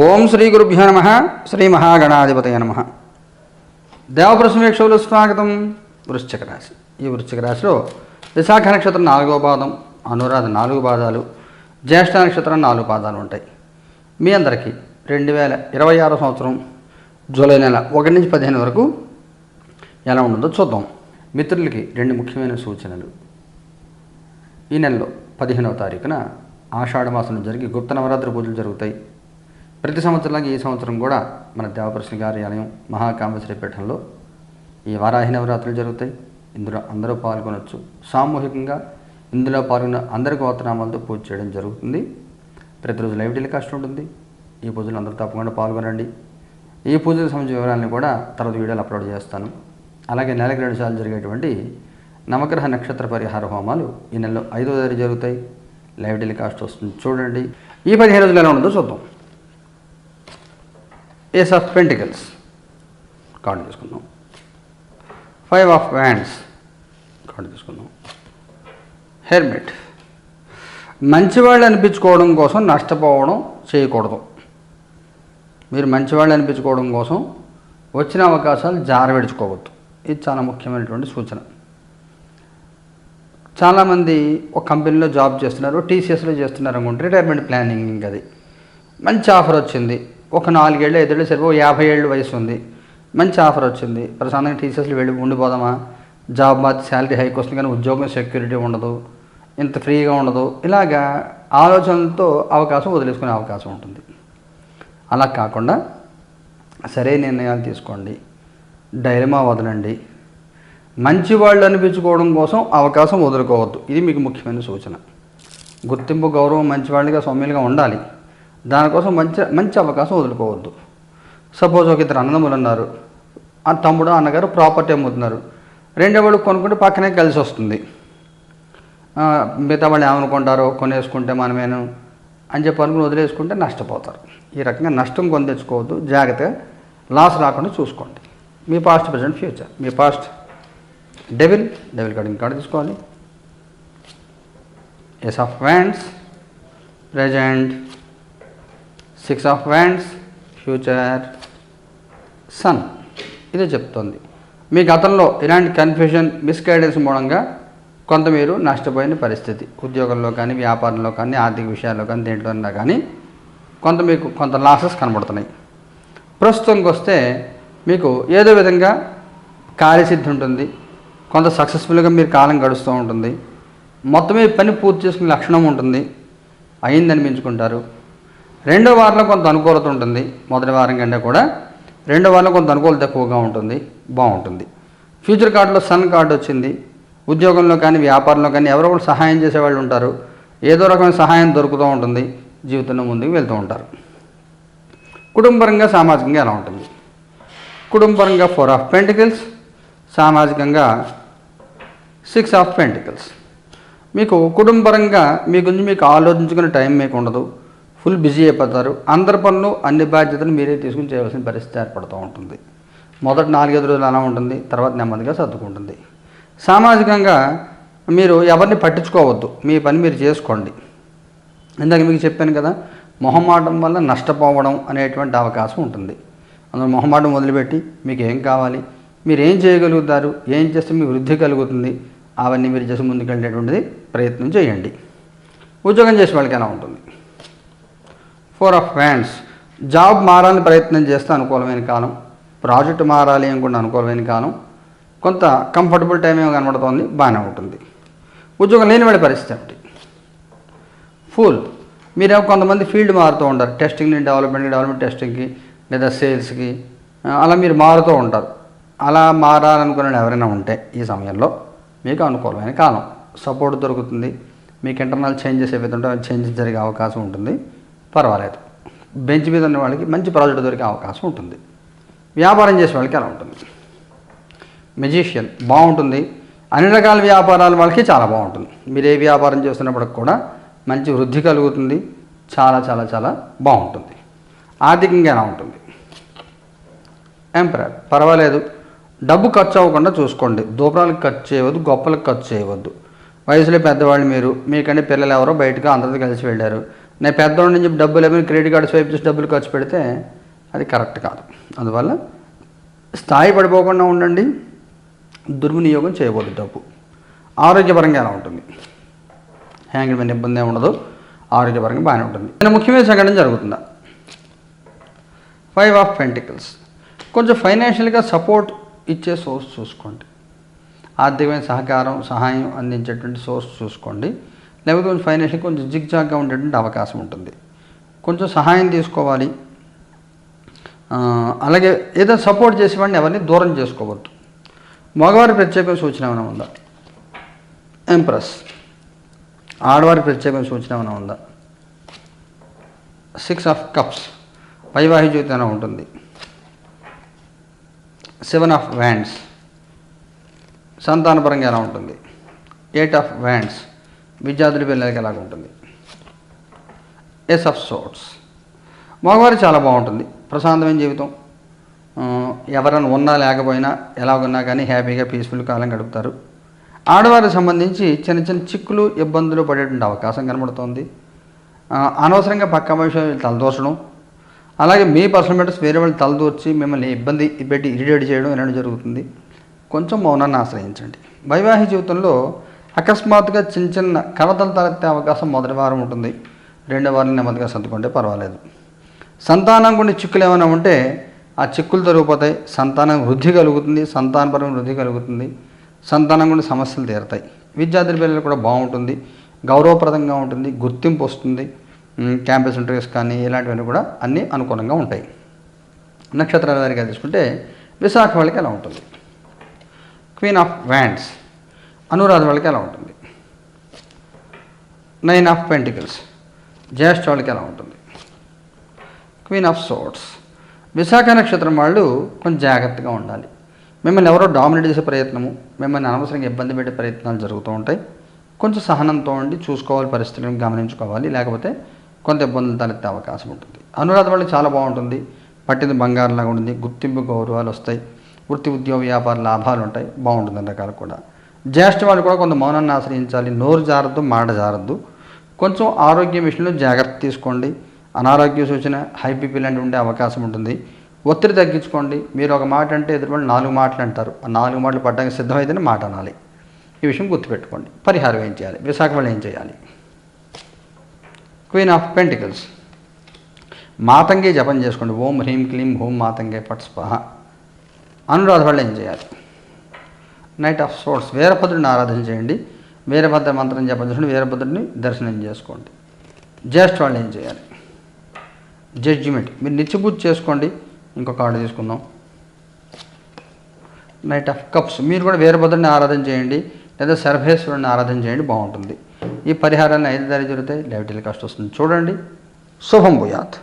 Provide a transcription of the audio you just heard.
ఓం శ్రీ గురుభ్యో నమ. శ్రీ మహాగణాధిపతయ నమ. దేవప్రశ్నవేక్షకులు స్వాగతం. వృశ్చిక రాశి. ఈ వృశ్చిక రాశిలో విశాఖ నక్షత్రం 4వ పాదం, అనురాధ 4 పాదాలు, జ్యేష్ఠ నక్షత్రం 4 పాదాలు ఉంటాయి. మీ అందరికీ 2026 సంవత్సరం జూలై నెల 1 నుంచి 15 వరకు ఎలా ఉంటుందో చూద్దాం. మిత్రులకి 2 ముఖ్యమైన సూచనలు. ఈ నెలలో 15వ తారీఖున ఆషాఢ మాసంలో జరిగి గుప్త నవరాత్రి పూజలు జరుగుతాయి. ప్రతి సంవత్సరంలాగా ఈ సంవత్సరం కూడా మన దేవప్రశ్న కార్యాలయం మహాకామేశ్వరి పీఠంలో ఈ వారాహి నవరాత్రులు జరుగుతాయి. ఇందులో అందరూ పాల్గొనవచ్చు. సామూహికంగా ఇందులో పాల్గొన్న అందరి గోత్రనామాలతో పూజ చేయడం జరుగుతుంది. ప్రతిరోజు లైవ్ టెలికాస్ట్ ఉంటుంది. ఈ పూజలు అందరూ తప్పకుండా పాల్గొనండి. ఈ పూజలకు సంబంధించిన వివరాలను కూడా తర్వాత వీడియోలు అప్లోడ్ చేస్తాను. అలాగే నెలకు 2 సార్లు జరిగేటువంటి నవగ్రహ నక్షత్ర పరిహార హోమాలు ఈ నెలలో 5వ తేదీ జరుగుతాయి. లైవ్ టెలికాస్ట్ వస్తుంది, చూడండి. ఈ 15 రోజులు ఎలా ఉంటుందో చూద్దాం. ఏస్ ఆఫ్ పెంటికల్స్ కార్డు తీసుకుందాం. 5 ఆఫ్ వ్యాండ్స్ కార్డు తీసుకుందాం. హెర్మిట్. మంచివాళ్ళు అనిపించుకోవడం కోసం నష్టపోవడం చేయకూడదు. మీరు మంచివాళ్ళు అనిపించుకోవడం కోసం వచ్చిన అవకాశాలు జారవిడుచుకోవద్దు. ఇది చాలా ముఖ్యమైనటువంటి సూచన. చాలామంది ఒక కంపెనీలో జాబ్ చేస్తున్నారు, టీసీఎస్లో చేస్తున్నారు అనుకుంటే రిటైర్మెంట్ ప్లానింగ్. అది మంచి ఆఫర్ వచ్చింది. ఒక 4 ఏళ్ళు 5 ఏళ్ళు సరిపో 50 ఏళ్ళు వయసు ఉంది. మంచి ఆఫర్ వచ్చింది. ప్రశాంతంగా టీసీఎస్లో వెళ్ళి ఉండిపోదామా, జాబ్ మాత్రం శాలరీ హైక్ వస్తుంది కానీ ఉద్యోగం సెక్యూరిటీ ఉండదు, ఇంత ఫ్రీగా ఉండదు, ఇలాగా ఆలోచనలతో అవకాశం వదిలేసుకునే అవకాశం ఉంటుంది. అలా కాకుండా సరైన నిర్ణయాలు తీసుకోండి. డైలమా వదలండి. మంచి వాళ్ళు అనిపించుకోవడం కోసం అవకాశం వదులుకోవద్దు. ఇది మీకు ముఖ్యమైన సూచన. గుర్తింపు, గౌరవం, మంచివాళ్ళుగా సౌమ్యులుగా ఉండాలి. దానికోసం మంచి అవకాశం వదులుకోవద్దు. సపోజ్ ఒక 2 అన్నదమ్ములు ఉన్నారు. ఆ తమ్ముడు అన్నగారు ప్రాపర్టీ అమ్ముతున్నారు. 2 వాళ్ళు కొనుక్కుంటే పక్కనే కలిసి వస్తుంది. మిగతా వాళ్ళు ఏమనుకుంటారో, కొనేసుకుంటే మనమేను అని చెప్పి అనుకుని వదిలేసుకుంటే నష్టపోతారు. ఈ రకంగా నష్టం కొని తెచ్చుకోవద్దు. జాగ్రత్తగా లాస్ రాకుండా చూసుకోండి. మీ పాస్ట్, ప్రజెంట్, ఫ్యూచర్. మీ పాస్ట్ డెవిల్ కార్డు తీసుకోవాలి. Ace of wands present, 6 of wands future, sun. ఇదే చెప్తుంది. మీ గతంలో ఇలాంటి కన్ఫ్యూజన్, మిస్గైడెన్స్ మూలంగా కొంత మీరు నష్టపోయిన పరిస్థితి, ఉద్యోగంలో కానీ, వ్యాపారంలో కానీ, ఆర్థిక విషయాల్లో కానీ, దేంట్లోనా కానీ కొంత లాసెస్ కనబడుతున్నాయి. ప్రస్తుతానికి వస్తే మీకు ఏదో విధంగా కార్యసిద్ధి ఉంటుంది. కొంత సక్సెస్ఫుల్గా మీరు కాలం గడుస్తూ ఉంటుంది. మొత్తమే పని పూర్తి చేసుకునే లక్షణం ఉంటుంది. అయిందని మించుకుంటారు. 2వ వారంలో కొంత అనుకూలత ఉంటుంది. మొదటి వారం కంటే కూడా 2వ వారంలో కొంత అనుకూలత ఎక్కువగా ఉంటుంది. బాగుంటుంది. ఫ్యూచర్ కార్డులో సన్ కార్డు వచ్చింది. ఉద్యోగంలో కానీ, వ్యాపారంలో కానీ ఎవరో ఒకరు సహాయం చేసేవాళ్ళు ఉంటారు. ఏదో రకమైన సహాయం దొరుకుతూ ఉంటుంది. జీవితంలో ముందుకు వెళ్తూ ఉంటారు. కుటుంబపరంగా, సామాజికంగా ఎలా ఉంటుంది? కుటుంబపరంగా 4 ఆఫ్ పెంటికల్స్, సామాజికంగా 6 ఆఫ్ పెంటికల్స్. మీకు కుటుంబపరంగా మీ గురించి మీకు ఆలోచించుకునే టైం మీకు ఉండదు. ఫుల్ బిజీ అయిపోతారు. అందరి పనులు, అన్ని బాధ్యతలు మీరే తీసుకుని చేయవలసిన పరిస్థితి ఏర్పడుతూ ఉంటుంది. మొదటి 4-5 రోజులు అలా ఉంటుంది. తర్వాత నెమ్మదిగా సర్దుకుంటుంది. సామాజికంగా మీరు ఎవరిని పట్టించుకోవద్దు. మీ పని మీరు చేసుకోండి. ఇందాక మీకు చెప్పాను కదా, మొహమాటం వల్ల నష్టపోవడం అనేటువంటి అవకాశం ఉంటుంది. అందులో మొహమాటం వదిలిపెట్టి మీకు ఏం కావాలి, మీరు ఏం చేయగలుగుతారు, ఏం చేస్తే మీకు వృద్ధి కలుగుతుంది, అవన్నీ మీరు చేసి ముందుకెళ్ళేటువంటిది ప్రయత్నం చేయండి. ఉద్యోగం చేసే వాళ్ళకి ఎలా ఉంటుంది? 4 ఆఫ్ వ్యాండ్స్. జాబ్ మారాలని ప్రయత్నం చేస్తే అనుకూలమైన కాలం. ప్రాజెక్టు మారాలి అనుకుంటే అనుకూలమైన కాలం. కొంత కంఫర్టబుల్ టైం ఏమో కనబడుతోంది, బాగానే ఉంటుంది. ఉద్యోగం లేని వాడి పరిస్థితి ఏమిటి? ఫుల్. మీరేమో కొంతమంది ఫీల్డ్ మారుతూ ఉంటారు. టెస్టింగ్ నుంచి డెవలప్మెంట్ టెస్టింగ్కి, లేదా సేల్స్కి, అలా మీరు మారుతూ ఉంటారు. అలా మారాలనుకునే ఎవరైనా ఉంటే ఈ సమయంలో మీకు అనుకూలమైన కాలం. సపోర్ట్ దొరుకుతుంది. మీకు ఇంటర్నల్ చేంజెస్ ఏవైతే ఉంటే చేంజెస్ జరిగే అవకాశం ఉంటుంది. పర్వాలేదు. బెంచ్ మీద ఉన్న వాళ్ళకి మంచి ప్రాజెక్ట్ దొరికే అవకాశం ఉంటుంది. వ్యాపారం చేసే వాళ్ళకి ఎలా ఉంటుంది? మెజిషియన్. బాగుంటుంది. అన్ని రకాల వ్యాపారాల వాళ్ళకి చాలా బాగుంటుంది. మీరు ఏ వ్యాపారం చేస్తున్నప్పటికి కూడా మంచి వృద్ధి కలుగుతుంది. చాలా చాలా చాలా బాగుంటుంది. ఆర్థికంగా ఎలా ఉంటుంది? ఎంపరర్. పర్వాలేదు. డబ్బు ఖర్చు అవ్వకుండా చూసుకోండి. దూపరాలకు ఖర్చు చేయవద్దు, గొప్పలకు ఖర్చు చేయవద్దు. వయసులో పెద్దవాళ్ళు మీరు, మీకంటే పిల్లలు ఎవరో బయటకు అందరితో కలిసి వెళ్ళారు, నేను పెద్దోడి నుంచి డబ్బులు ఏమైనా క్రెడిట్ కార్డు స్వైప్ చేసి డబ్బులు ఖర్చు పెడితే అది కరెక్ట్ కాదు. అందువల్ల స్థాయి పడిపోకుండా ఉండండి, దుర్వినియోగం చేయకూడదు డబ్బు. ఆరోగ్యపరంగా ఎలా ఉంటుంది? హ్యాంగ్ మీద ఇబ్బంది ఏమి ఉండదు, ఆరోగ్యపరంగా బాగానే ఉంటుంది. నేను ముఖ్యమైన సంఘటన జరుగుతుందా? 5 ఆఫ్ పెంటికల్స్. కొంచెం ఫైనాన్షియల్గా సపోర్ట్ ఇచ్చే సోర్స్ చూసుకోండి, ఆర్థికమైన సహాయం అందించేటువంటి సోర్స్ చూసుకోండి. లేకపోతే కొంచెం ఫైనాన్షియల్ కొంచెం జిగ్జాగ్గా ఉండేటువంటి అవకాశం ఉంటుంది. కొంచెం సహాయం తీసుకోవాలి. అలాగే ఏదో సపోర్ట్ చేసేవాడిని ఎవరిని దూరం చేసుకోవద్దు. మగవారి ప్రత్యేకమైన సూచన ఏమైనా ఉందా? ఎంప్రెస్. ఆడవారి ప్రత్యేకమైన సూచన ఏమైనా ఉందా? 6 ఆఫ్ కప్స్. వైవాహిక జీవితం ఎలా ఉంటుంది? 7 ఆఫ్ వ్యాండ్స్. సంతానపరంగా ఎలా ఉంటుంది? 8 ఆఫ్ వ్యాండ్స్. విద్యార్థుల పిల్లలకి ఎలాగ ఉంటుంది? Ace of swords. మగవారు చాలా బాగుంటుంది, ప్రశాంతమైన జీవితం. ఎవరైనా ఉన్నా లేకపోయినా ఎలాగున్నా కానీ హ్యాపీగా పీస్ఫుల్ కాలం గడుపుతారు. ఆడవారికి సంబంధించి చిన్న చిన్న చిక్కులు ఇబ్బందులు పడేటువంటి అవకాశం కనబడుతోంది. అనవసరంగా పక్క విషయం తలదోచడం, అలాగే మీ పర్సనల్ మ్యాటర్స్ వేరే వాళ్ళు తలదూర్చి మిమ్మల్ని ఇబ్బంది పెట్టి ఇరిటేట్ చేయడం ఇలాంటి జరుగుతుంది. కొంచెం మౌనాన్ని ఆశ్రయించండి. వైవాహిక జీవితంలో అకస్మాత్తుగా చిన్న చిన్న కలతలు తలెత్తే అవకాశం మొదటి వారం ఉంటుంది, రెండో వారం నెమ్మదిగా సర్దుకుంటే పర్వాలేదు. సంతానం కొన్ని చిక్కులు ఏమైనా ఉంటే ఆ చిక్కులు తొలగిపోతాయి, సంతానం వృద్ధి కలుగుతుంది, సంతానపరమైన వృద్ధి కలుగుతుంది, సంతానం కూడా సమస్యలు తీరుతాయి. విద్యార్థుల పిల్లలు కూడా బాగుంటుంది, గౌరవప్రదంగా ఉంటుంది, గుర్తింపు వస్తుంది. క్యాంపస్ ఇంటర్వ్యూస్ కానీ ఇలాంటివన్నీ కూడా అన్నీ అనుకూలంగా ఉంటాయి. నక్షత్రాల వారిగా తీసుకుంటే విశాఖ వాళ్ళకి ఎలా ఉంటుంది? Queen of wands. అనురాధ వాళ్ళకి ఎలా ఉంటుంది? 9 ఆఫ్ పెంటికల్స్. జ్యేష్ఠ వాళ్ళకి ఎలా ఉంటుంది? Queen of swords. విశాఖ నక్షత్రం వాళ్ళు కొంచెం జాగ్రత్తగా ఉండాలి. మిమ్మల్ని ఎవరో డామినేట్ చేసే ప్రయత్నము, మిమ్మల్ని అనవసరంగా ఇబ్బంది పెట్టే ప్రయత్నాలు జరుగుతూ ఉంటాయి. కొంచెం సహనంతో ఉండి చూసుకోవాలి, పరిస్థితులను గమనించుకోవాలి, లేకపోతే కొంత ఇబ్బందులు తలెత్తే అవకాశం ఉంటుంది. అనురాధ వాళ్ళకి చాలా బాగుంటుంది, పట్టింది బంగారంలాగా ఉంటుంది, గుర్తింపు గౌరవాలు వస్తాయి, వృత్తి ఉద్యోగ వ్యాపార లాభాలు ఉంటాయి, బాగుంటుంది అన్ని రకాలు కూడా. జ్యేష్ఠ వాళ్ళు కూడా కొంత మౌనాన్ని ఆశ్రయించాలి, నోరు జారద్దు, మాట జారద్దు. కొంచెం ఆరోగ్యం విషయంలో జాగ్రత్త తీసుకోండి. అనారోగ్య సూచన, హై బీపీ లాంటివి ఉండే అవకాశం ఉంటుంది. ఒత్తిడి తగ్గించుకోండి. మీరు ఒక మాట అంటే ఎదురువాళ్ళు 4 మాటలు అంటారు, ఆ 4 మాటలు పడ్డానికి సిద్ధమైతేనే మాట అనాలి. ఈ విషయం గుర్తుపెట్టుకోండి. పరిహారం ఏం చేయాలి? విశాఖ వాళ్ళు ఏం చేయాలి? Queen of pentacles. మాతంగే జపం చేసుకోండి, ఓం హ్రీం క్లీం హోం మాతంగే పట్ స్వాహ. అనురాధ వాళ్ళు ఏం చేయాలి? Knight of swords. వీరభద్రుడిని ఆరాధన చేయండి, వీరభద్ర మంత్రం జపం చేసుకోండి, వీరభద్రుడిని దర్శనం చేసుకోండి. జ్యేష్ఠ వాళ్ళు ఏం చేయాలి? జడ్జిమెంట్. మీరు నిత్యపూజ చేసుకోండి. ఇంకొక కార్డు తీసుకుందాం. Knight of cups. మీరు కూడా వీరభద్రుడిని ఆరాధన చేయండి, లేదా సర్వేశ్వరుడిని ఆరాధన చేయండి, బాగుంటుంది. ఈ పరిహారాన్ని 5 దారి జరుగుతాయి, లైఫ్ టెలికాస్ట్ వస్తుంది, చూడండి. శుభం భూయాత్.